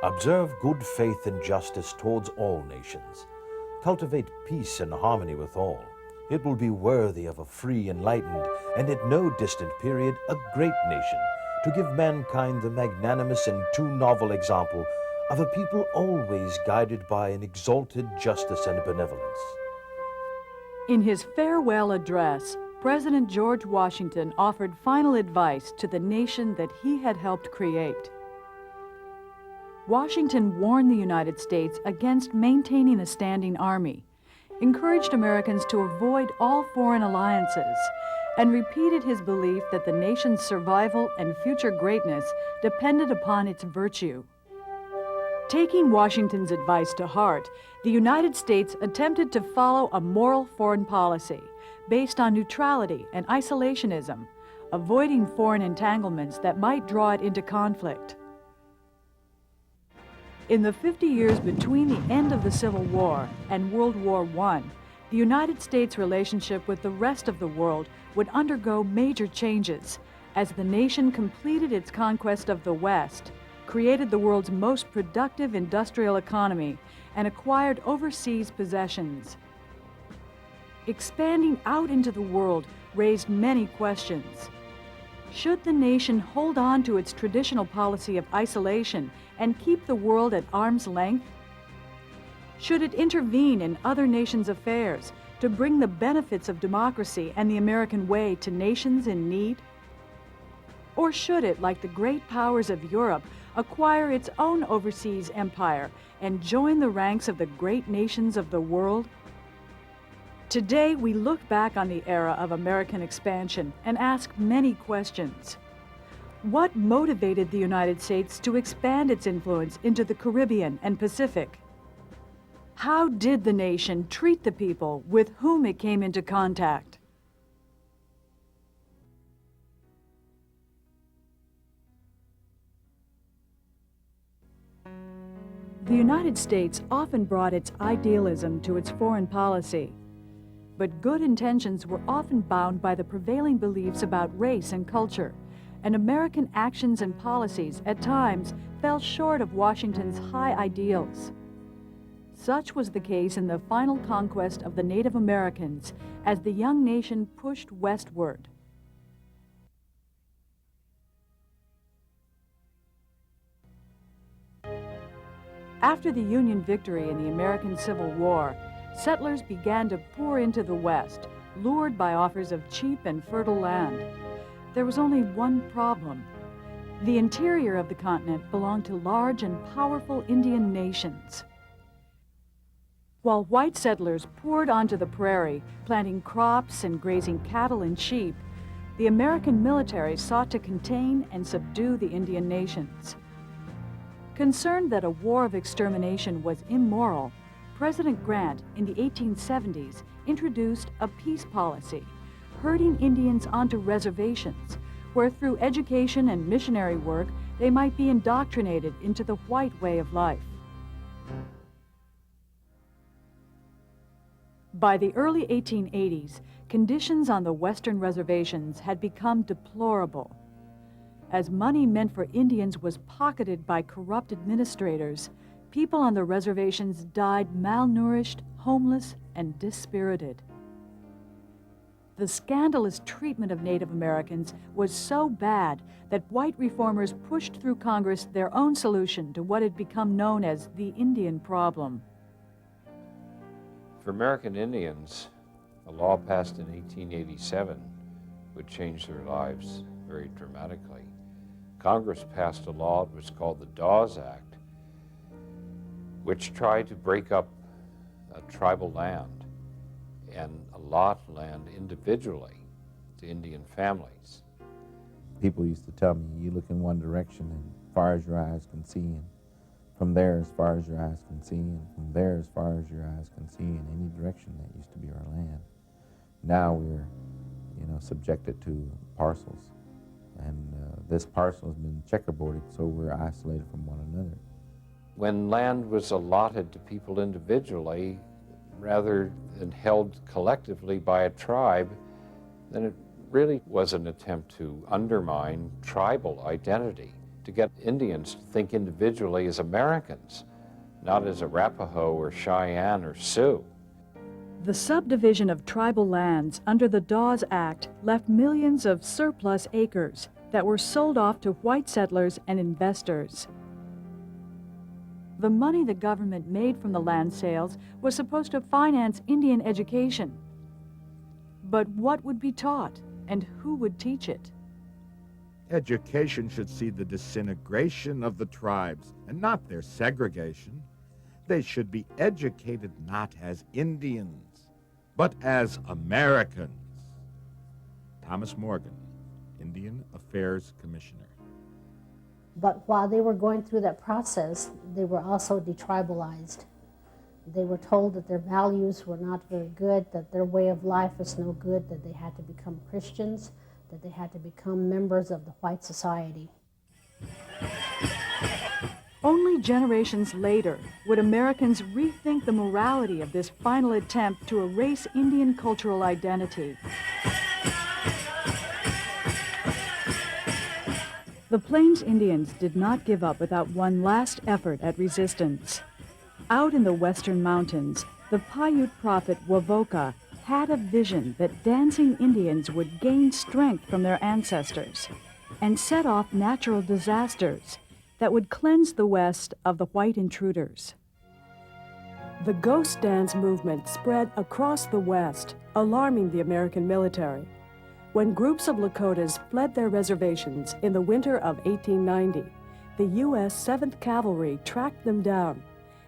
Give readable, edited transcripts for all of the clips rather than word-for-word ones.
Observe good faith and justice towards all nations. Cultivate peace and harmony with all. It will be worthy of a free, enlightened, and at no distant period, a great nation, to give mankind the magnanimous and too novel example of a people always guided by an exalted justice and benevolence. In his farewell address, President George Washington offered final advice to the nation that he had helped create. Washington warned the United States against maintaining a standing army, encouraged Americans to avoid all foreign alliances, and repeated his belief that the nation's survival and future greatness depended upon its virtue. Taking Washington's advice to heart, the United States attempted to follow a moral foreign policy based on neutrality and isolationism, avoiding foreign entanglements that might draw it into conflict. In the 50 years between the end of the Civil War and World War I, the United States' relationship with the rest of the world would undergo major changes as the nation completed its conquest of the West, created the world's most productive industrial economy, and acquired overseas possessions. Expanding out into the world raised many questions. Should the nation hold on to its traditional policy of isolation and keep the world at arm's length? Should it intervene in other nations' affairs to bring the benefits of democracy and the American way to nations in need? Or should it, like the great powers of Europe, acquire its own overseas empire and join the ranks of the great nations of the world? Today, we look back on the era of American expansion and ask many questions. What motivated the United States to expand its influence into the Caribbean and Pacific? How did the nation treat the people with whom it came into contact? The United States often brought its idealism to its foreign policy, but good intentions were often bound by the prevailing beliefs about race and culture, and American actions and policies at times fell short of Washington's high ideals. Such was the case in the final conquest of the Native Americans as the young nation pushed westward. After the Union victory in the American Civil War, settlers began to pour into the West, lured by offers of cheap and fertile land. There was only one problem. The interior of the continent belonged to large and powerful Indian nations. While white settlers poured onto the prairie, planting crops and grazing cattle and sheep, the American military sought to contain and subdue the Indian nations. Concerned that a war of extermination was immoral, President Grant in the 1870s introduced a peace policy, herding Indians onto reservations, where through education and missionary work, they might be indoctrinated into the white way of life. By the early 1880s, conditions on the western reservations had become deplorable. As money meant for Indians was pocketed by corrupt administrators, people on the reservations died malnourished, homeless, and dispirited. The scandalous treatment of Native Americans was so bad that white reformers pushed through Congress their own solution to what had become known as the Indian problem. For American Indians, a law passed in 1887 would change their lives very dramatically. Congress passed a law that was called the Dawes Act, which tried to break up tribal land and allot land individually to Indian families. People used to tell me, you look in one direction and as far as your eyes can see, and from there as far as your eyes can see, and from there as far as your eyes can see, in any direction that used to be our land. Now we're, subjected to parcels. And this parcel has been checkerboarded, so we're isolated from one another. When land was allotted to people individually, rather than held collectively by a tribe, then it really was an attempt to undermine tribal identity to get Indians to think individually as Americans, not as Arapaho or Cheyenne or Sioux. The subdivision of tribal lands under the Dawes Act left millions of surplus acres that were sold off to white settlers and investors. The money the government made from the land sales was supposed to finance Indian education. But what would be taught, and who would teach it? Education should see the disintegration of the tribes and not their segregation. They should be educated not as Indians, but as Americans. Thomas Morgan, Indian Affairs Commissioner. But while they were going through that process, they were also detribalized. They were told that their values were not very good, that their way of life was no good, that they had to become Christians, that they had to become members of the white society. Only generations later would Americans rethink the morality of this final attempt to erase Indian cultural identity. The Plains Indians did not give up without one last effort at resistance. Out in the western mountains, the Paiute prophet Wovoka had a vision that dancing Indians would gain strength from their ancestors and set off natural disasters that would cleanse the West of the white intruders. The ghost dance movement spread across the West, alarming the American military. When groups of Lakotas fled their reservations in the winter of 1890, the U.S. 7th Cavalry tracked them down,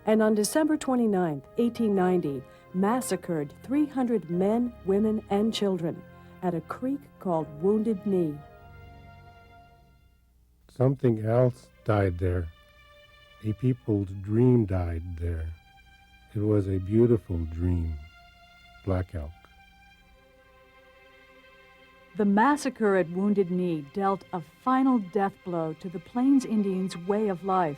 and on December 29, 1890, massacred 300 men, women, and children at a creek called Wounded Knee. Something else died there. A people's dream died there. It was a beautiful dream. Black Elk. The massacre at Wounded Knee dealt a final death blow to the Plains Indians' way of life.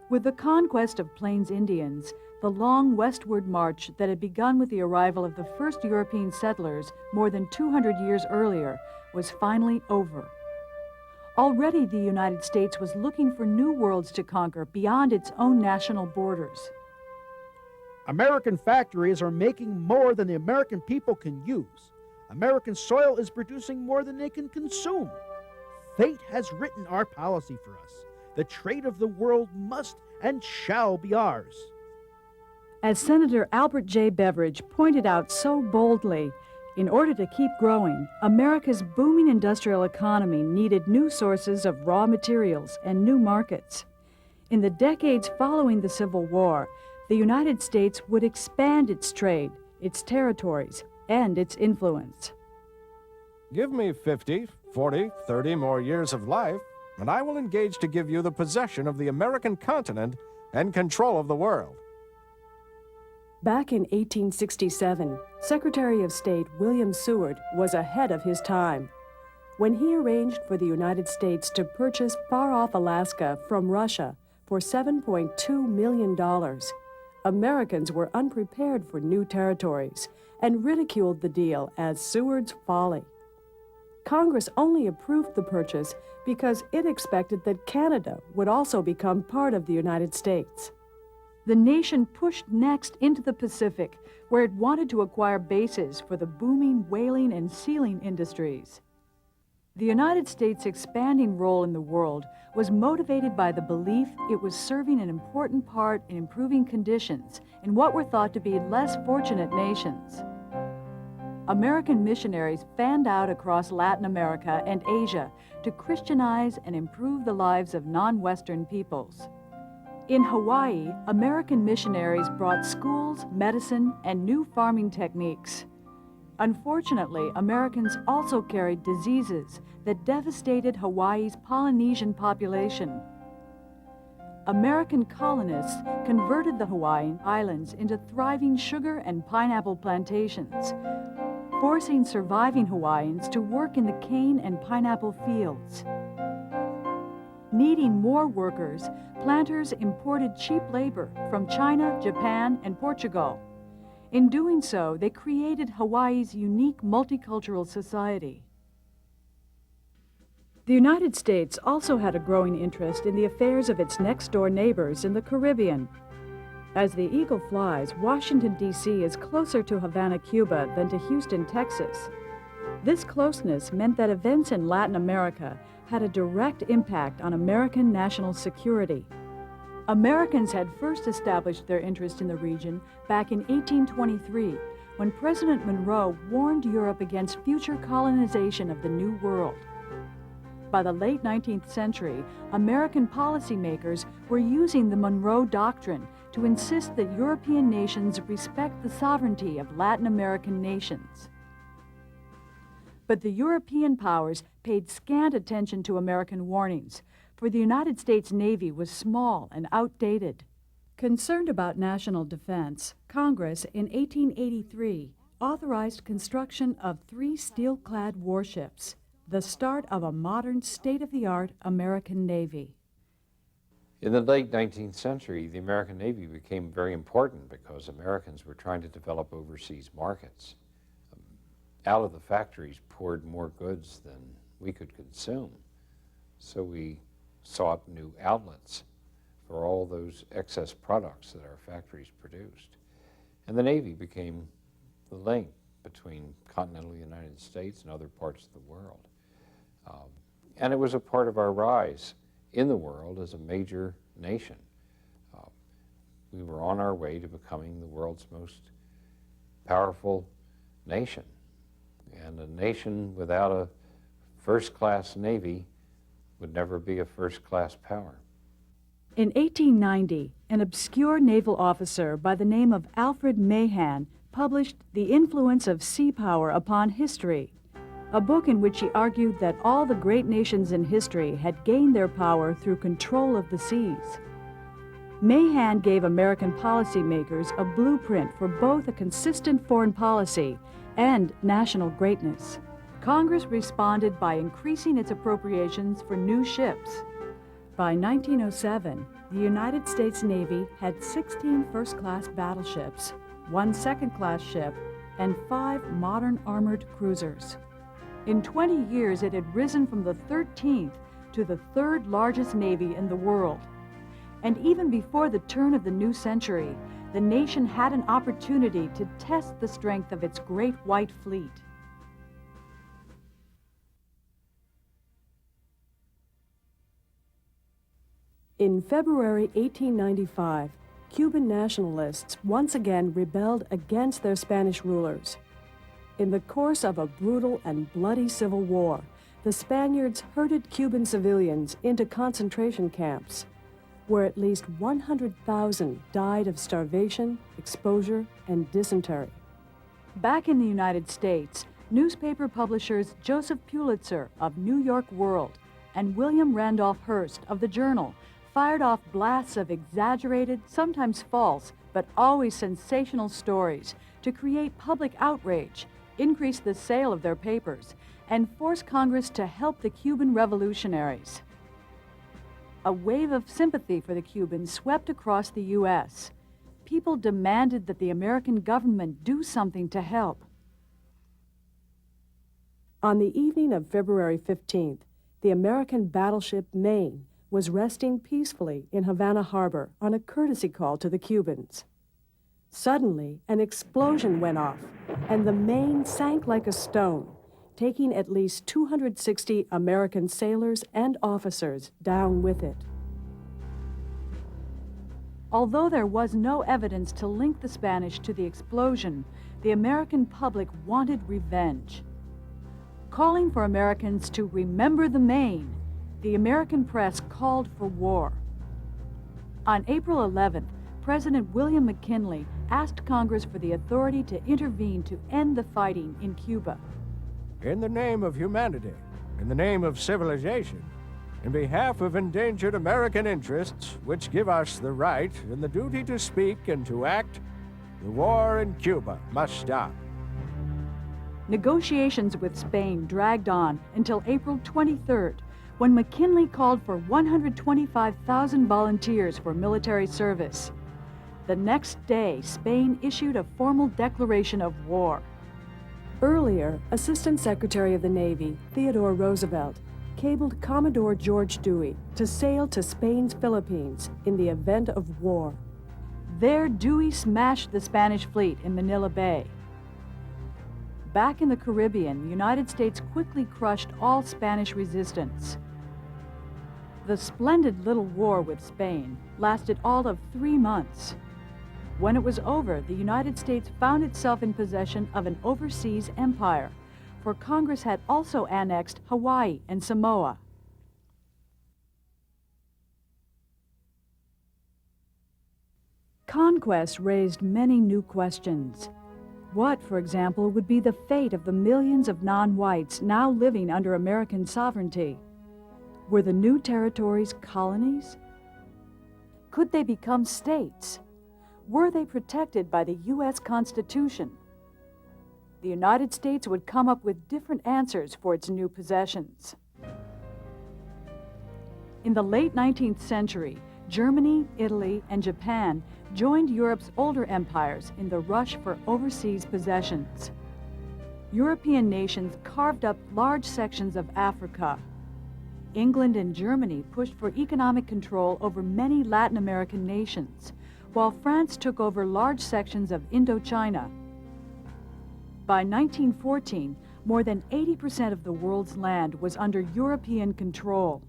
With the conquest of Plains Indians, the long westward march that had begun with the arrival of the first European settlers more than 200 years earlier was finally over. Already the United States was looking for new worlds to conquer beyond its own national borders. American factories are making more than the American people can use. American soil is producing more than they can consume. Fate has written our policy for us. The trade of the world must and shall be ours. As Senator Albert J. Beveridge pointed out so boldly, in order to keep growing, America's booming industrial economy needed new sources of raw materials and new markets. In the decades following the Civil War, the United States would expand its trade, its territories, and its influence. Give me 50, 40, 30 more years of life, and I will engage to give you the possession of the American continent and control of the world. Back in 1867, Secretary of State William Seward was ahead of his time. When he arranged for the United States to purchase far-off Alaska from Russia for $7.2 million, Americans were unprepared for new territories and ridiculed the deal as Seward's folly. Congress only approved the purchase because it expected that Canada would also become part of the United States. The nation pushed next into the Pacific, where it wanted to acquire bases for the booming whaling and sealing industries. The United States' expanding role in the world was motivated by the belief it was serving an important part in improving conditions in what were thought to be less fortunate nations. American missionaries fanned out across Latin America and Asia to Christianize and improve the lives of non-Western peoples. In Hawaii, American missionaries brought schools, medicine, and new farming techniques. Unfortunately, Americans also carried diseases that devastated Hawaii's Polynesian population. American colonists converted the Hawaiian Islands into thriving sugar and pineapple plantations, forcing surviving Hawaiians to work in the cane and pineapple fields. Needing more workers, planters imported cheap labor from China, Japan, and Portugal. In doing so, they created Hawaii's unique multicultural society. The United States also had a growing interest in the affairs of its next-door neighbors in the Caribbean. As the eagle flies, Washington, D.C. is closer to Havana, Cuba than to Houston, Texas. This closeness meant that events in Latin America had a direct impact on American national security. Americans had first established their interest in the region back in 1823, when President Monroe warned Europe against future colonization of the New World. By the late 19th century, American policymakers were using the Monroe Doctrine to insist that European nations respect the sovereignty of Latin American nations. But the European powers paid scant attention to American warnings, for the United States Navy was small and outdated. Concerned about national defense, Congress in 1883 authorized construction of 3 steel-clad warships, the start of a modern, state-of-the-art American Navy. In the late 19th century, the American Navy became very important because Americans were trying to develop overseas markets. Out of the factories poured more goods than we could consume, so we sought new outlets for all those excess products that our factories produced. And the Navy became the link between continental United States and other parts of the world. And it was a part of our rise in the world as a major nation. We were on our way to becoming the world's most powerful nation. And a nation without a first-class Navy would never be a first-class power. In 1890, an obscure naval officer by the name of Alfred Mahan published The Influence of Sea Power Upon History, a book in which he argued that all the great nations in history had gained their power through control of the seas. Mahan gave American policymakers a blueprint for both a consistent foreign policy and national greatness. Congress responded by increasing its appropriations for new ships. By 1907, the United States Navy had 16 first-class battleships, 1 second-class ship, and 5 modern armored cruisers. In 20 years, it had risen from the 13th to the 3rd largest navy in the world. And even before the turn of the new century, the nation had an opportunity to test the strength of its great white fleet. In February 1895, Cuban nationalists once again rebelled against their Spanish rulers. In the course of a brutal and bloody civil war, the Spaniards herded Cuban civilians into concentration camps, where at least 100,000 died of starvation, exposure, and dysentery. Back in the United States, newspaper publishers Joseph Pulitzer of New York World and William Randolph Hearst of the Journal fired off blasts of exaggerated, sometimes false, but always sensational stories to create public outrage, increase the sale of their papers, and force Congress to help the Cuban revolutionaries. A wave of sympathy for the Cubans swept across the U.S. People demanded that the American government do something to help. On the evening of February 15th, the American battleship Maine was resting peacefully in Havana Harbor on a courtesy call to the Cubans. Suddenly, an explosion went off, and the Maine sank like a stone, taking at least 260 American sailors and officers down with it. Although there was no evidence to link the Spanish to the explosion, the American public wanted revenge. Calling for Americans to remember the Maine, the American press called for war. On April 11th, President William McKinley asked Congress for the authority to intervene to end the fighting in Cuba. In the name of humanity, in the name of civilization, in behalf of endangered American interests, which give us the right and the duty to speak and to act, the war in Cuba must stop. Negotiations with Spain dragged on until April 23rd, when McKinley called for 125,000 volunteers for military service. The next day, Spain issued a formal declaration of war. Earlier, Assistant Secretary of the Navy, Theodore Roosevelt, cabled Commodore George Dewey to sail to Spain's Philippines in the event of war. There, Dewey smashed the Spanish fleet in Manila Bay. Back in the Caribbean, the United States quickly crushed all Spanish resistance. The splendid little war with Spain lasted all of 3 months. When it was over, the United States found itself in possession of an overseas empire, for Congress had also annexed Hawaii and Samoa. Conquest raised many new questions. What, for example, would be the fate of the millions of non-whites now living under American sovereignty? Were the new territories colonies? Could they become states? Were they protected by the U.S. Constitution? The United States would come up with different answers for its new possessions. In the late 19th century, Germany, Italy, and Japan joined Europe's older empires in the rush for overseas possessions. European nations carved up large sections of Africa. England and Germany pushed for economic control over many Latin American nations, while France took over large sections of Indochina. By 1914, more than 80% of the world's land was under European control.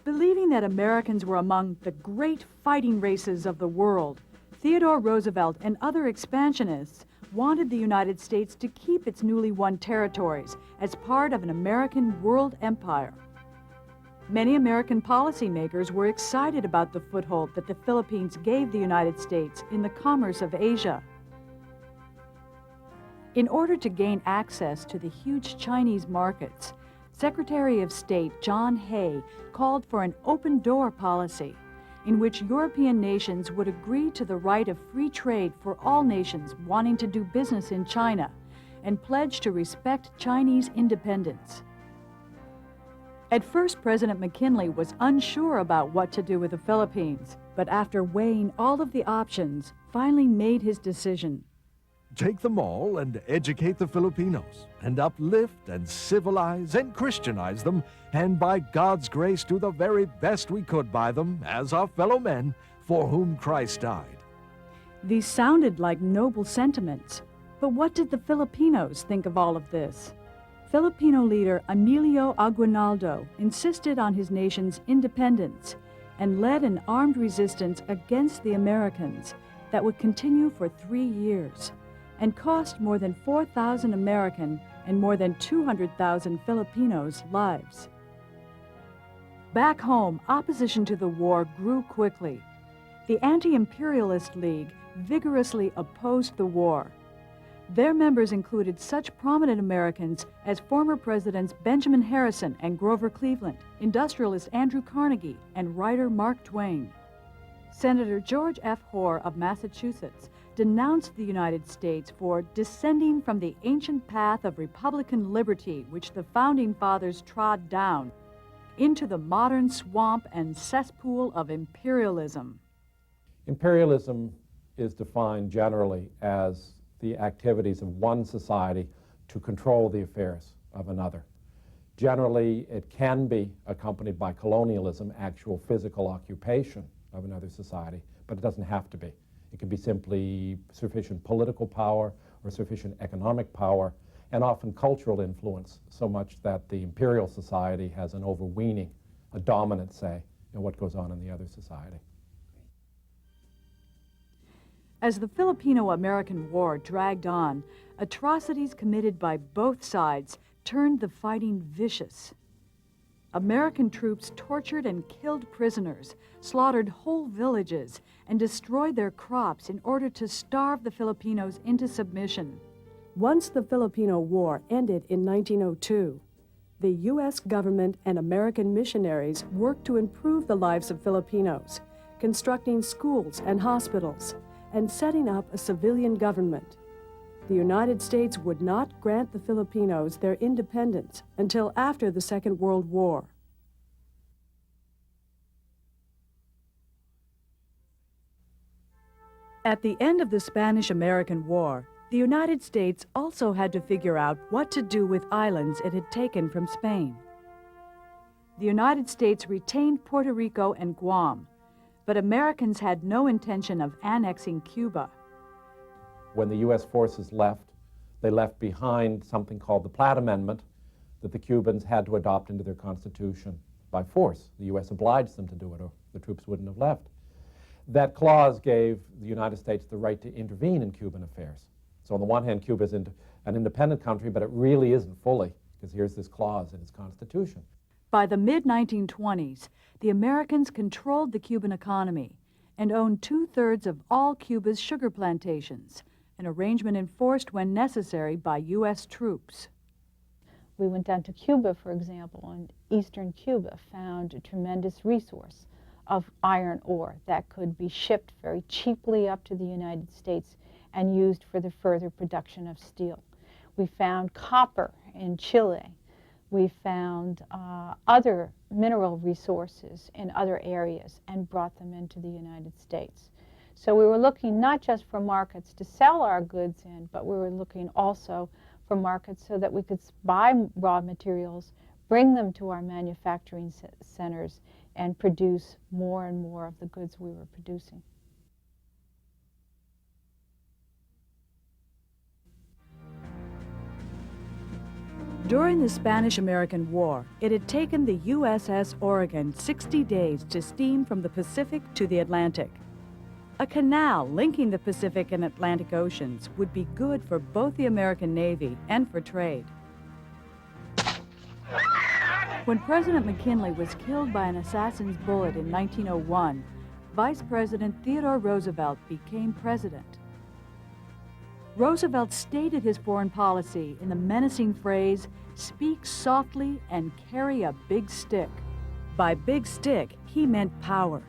Believing that Americans were among the great fighting races of the world, Theodore Roosevelt and other expansionists wanted the United States to keep its newly won territories as part of an American world empire. Many American policymakers were excited about the foothold that the Philippines gave the United States in the commerce of Asia. In order to gain access to the huge Chinese markets, Secretary of State John Hay called for an open-door policy in which European nations would agree to the right of free trade for all nations wanting to do business in China and pledge to respect Chinese independence. At first, President McKinley was unsure about what to do with the Philippines, but after weighing all of the options, finally made his decision. Take them all and educate the Filipinos, and uplift and civilize and Christianize them, and by God's grace do the very best we could by them as our fellow men for whom Christ died. These sounded like noble sentiments, but what did the Filipinos think of all of this? Filipino leader Emilio Aguinaldo insisted on his nation's independence and led an armed resistance against the Americans that would continue for 3 years and cost more than 4,000 American and more than 200,000 Filipinos' lives. Back home, opposition to the war grew quickly. The Anti-Imperialist League vigorously opposed the war. Their members included such prominent Americans as former Presidents Benjamin Harrison and Grover Cleveland, industrialist Andrew Carnegie, and writer Mark Twain. Senator George F. Hoar of Massachusetts denounced the United States for descending from the ancient path of Republican liberty which the Founding Fathers trod down into the modern swamp and cesspool of imperialism. Imperialism is defined generally as the activities of one society to control the affairs of another. Generally, it can be accompanied by colonialism, actual physical occupation of another society, but it doesn't have to be. It can be simply sufficient political power or sufficient economic power, and often cultural influence, so much that the imperial society has an overweening, a dominant say in what goes on in the other society. As the Filipino-American War dragged on, atrocities committed by both sides turned the fighting vicious. American troops tortured and killed prisoners, slaughtered whole villages, and destroyed their crops in order to starve the Filipinos into submission. Once the Filipino War ended in 1902, the U.S. government and American missionaries worked to improve the lives of Filipinos, constructing schools and hospitals, and setting up a civilian government. The United States would not grant the Filipinos their independence until after the Second World War. At the end of the Spanish-American War, the United States also had to figure out what to do with islands it had taken from Spain. The United States retained Puerto Rico and Guam, but Americans had no intention of annexing Cuba. When the U.S. forces left, they left behind something called the Platt Amendment that the Cubans had to adopt into their constitution by force. The U.S. obliged them to do it, or the troops wouldn't have left. That clause gave the United States the right to intervene in Cuban affairs. So on the one hand, Cuba is an independent country, but it really isn't fully, because here's this clause in its constitution. By the mid-1920s, the Americans controlled the Cuban economy and owned 2/3 of all Cuba's sugar plantations, an arrangement enforced when necessary by U.S. troops. We went down to Cuba, for example, and eastern Cuba found a tremendous resource of iron ore that could be shipped very cheaply up to the United States and used for the further production of steel. We found copper in Chile. We found other mineral resources in other areas and brought them into the United States. So we were looking not just for markets to sell our goods in, but we were looking also for markets so that we could buy raw materials, bring them to our manufacturing centers, and produce more and more of the goods we were producing. During the Spanish-American War, it had taken the USS Oregon 60 days to steam from the Pacific to the Atlantic. A canal linking the Pacific and Atlantic Oceans would be good for both the American Navy and for trade. When President McKinley was killed by an assassin's bullet in 1901, Vice President Theodore Roosevelt became president. Roosevelt stated his foreign policy in the menacing phrase, "Speak softly and carry a big stick." By big stick, he meant power,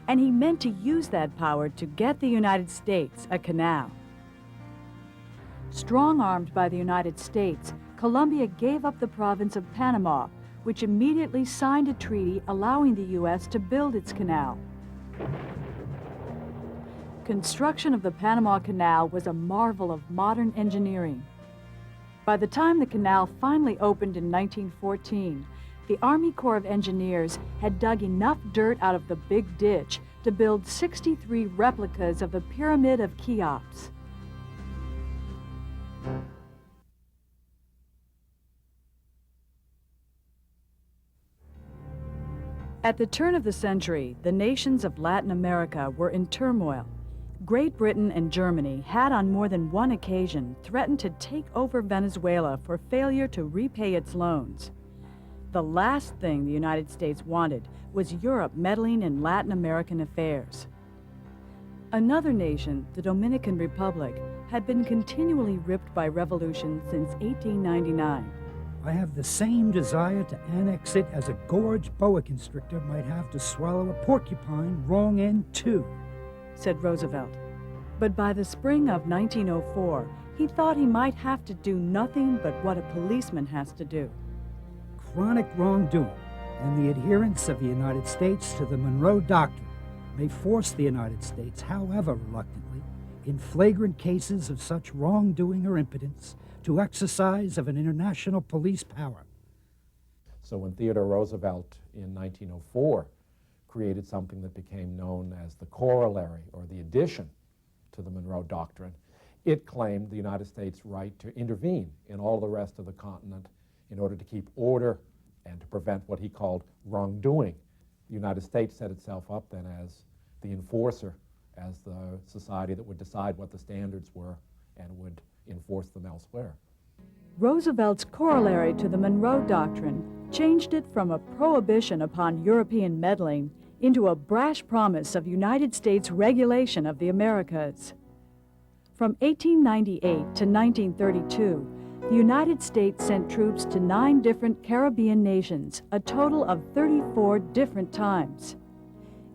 and he meant to use that power to get the United States a canal. Strong-armed by the United States, Colombia gave up the province of Panama, which immediately signed a treaty allowing the U.S. to build its canal. Construction of the Panama Canal was a marvel of modern engineering. By the time the canal finally opened in 1914, the Army Corps of Engineers had dug enough dirt out of the big ditch to build 63 replicas of the Pyramid of Cheops. At the turn of the century, the nations of Latin America were in turmoil. Great Britain and Germany had on more than one occasion threatened to take over Venezuela for failure to repay its loans. The last thing the United States wanted was Europe meddling in Latin American affairs. Another nation, the Dominican Republic, had been continually ripped by revolution since 1899. I have the same desire to annex it as a gorged boa constrictor might have to swallow a porcupine wrong end too, said Roosevelt. But by the spring of 1904, he thought he might have to do nothing but what a policeman has to do. Chronic wrongdoing and the adherence of the United States to the Monroe Doctrine may force the United States, however reluctantly, in flagrant cases of such wrongdoing or impotence, to exercise of an international police power. So when Theodore Roosevelt in 1904 created something that became known as the corollary or the addition to the Monroe Doctrine, it claimed the United States' right to intervene in all the rest of the continent in order to keep order and to prevent what he called wrongdoing. The United States set itself up then as the enforcer, as the society that would decide what the standards were and would enforce them elsewhere. Roosevelt's corollary to the Monroe Doctrine changed it from a prohibition upon European meddling into a brash promise of United States regulation of the Americas. From 1898 to 1932, the United States sent troops to 9 different Caribbean nations, a total of 34 different times.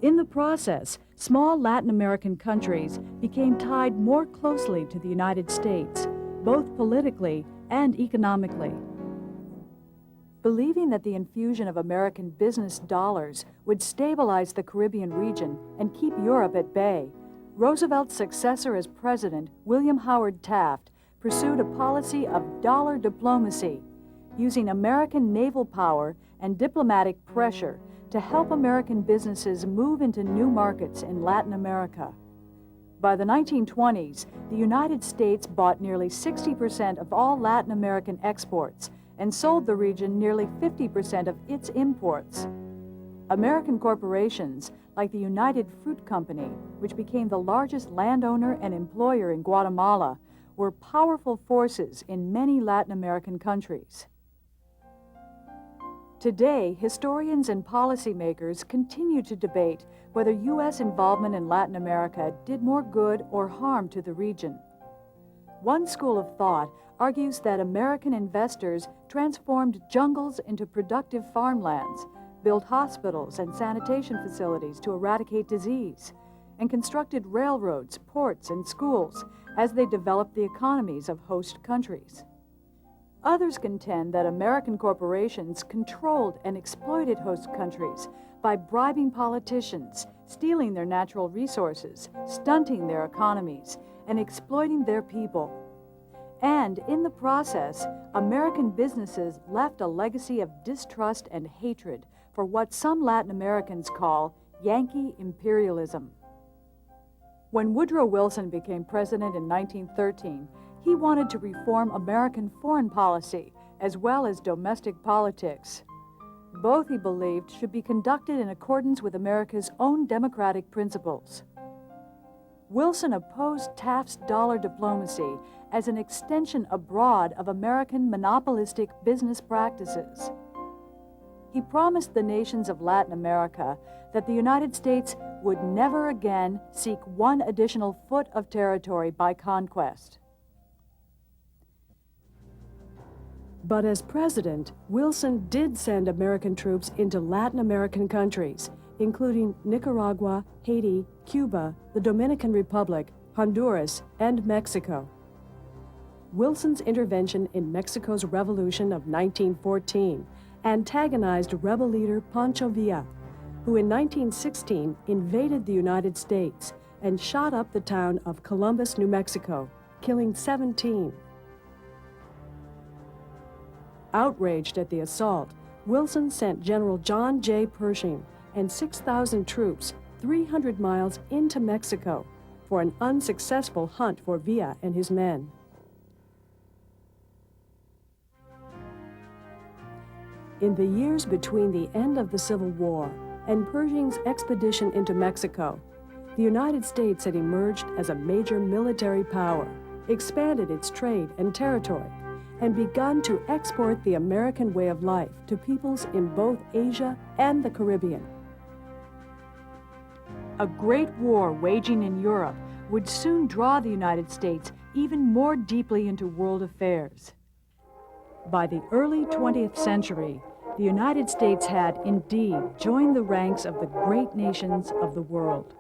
In the process, small Latin American countries became tied more closely to the United States, both politically and economically. Believing that the infusion of American business dollars would stabilize the Caribbean region and keep Europe at bay, Roosevelt's successor as president, William Howard Taft, pursued a policy of dollar diplomacy, using American naval power and diplomatic pressure to help American businesses move into new markets in Latin America. By the 1920s, the United States bought nearly 60% of all Latin American exports and sold the region nearly 50% of its imports. American corporations, like the United Fruit Company, which became the largest landowner and employer in Guatemala, were powerful forces in many Latin American countries. Today, historians and policymakers continue to debate whether U.S. involvement in Latin America did more good or harm to the region. One school of thought argues that American investors transformed jungles into productive farmlands, built hospitals and sanitation facilities to eradicate disease, and constructed railroads, ports, and schools as they developed the economies of host countries. Others contend that American corporations controlled and exploited host countries by bribing politicians, stealing their natural resources, stunting their economies, and exploiting their people. And in the process, American businesses left a legacy of distrust and hatred for what some Latin Americans call Yankee imperialism. When Woodrow Wilson became president in 1913, he wanted to reform American foreign policy as well as domestic politics. Both, he believed, should be conducted in accordance with America's own democratic principles. Wilson opposed Taft's dollar diplomacy as an extension abroad of American monopolistic business practices. He promised the nations of Latin America that the United States would never again seek one additional foot of territory by conquest. But as president, Wilson did send American troops into Latin American countries, including Nicaragua, Haiti, Cuba, the Dominican Republic, Honduras, and Mexico. Wilson's intervention in Mexico's Revolution of 1914 antagonized rebel leader Pancho Villa, who in 1916 invaded the United States and shot up the town of Columbus, New Mexico, killing 17. Outraged at the assault, Wilson sent General John J. Pershing and 6,000 troops 300 miles into Mexico for an unsuccessful hunt for Villa and his men. In the years between the end of the Civil War and Pershing's expedition into Mexico, the United States had emerged as a major military power, expanded its trade and territory, and begun to export the American way of life to peoples in both Asia and the Caribbean. A great war waging in Europe would soon draw the United States even more deeply into world affairs. By the early 20th century, the United States had indeed joined the ranks of the great nations of the world.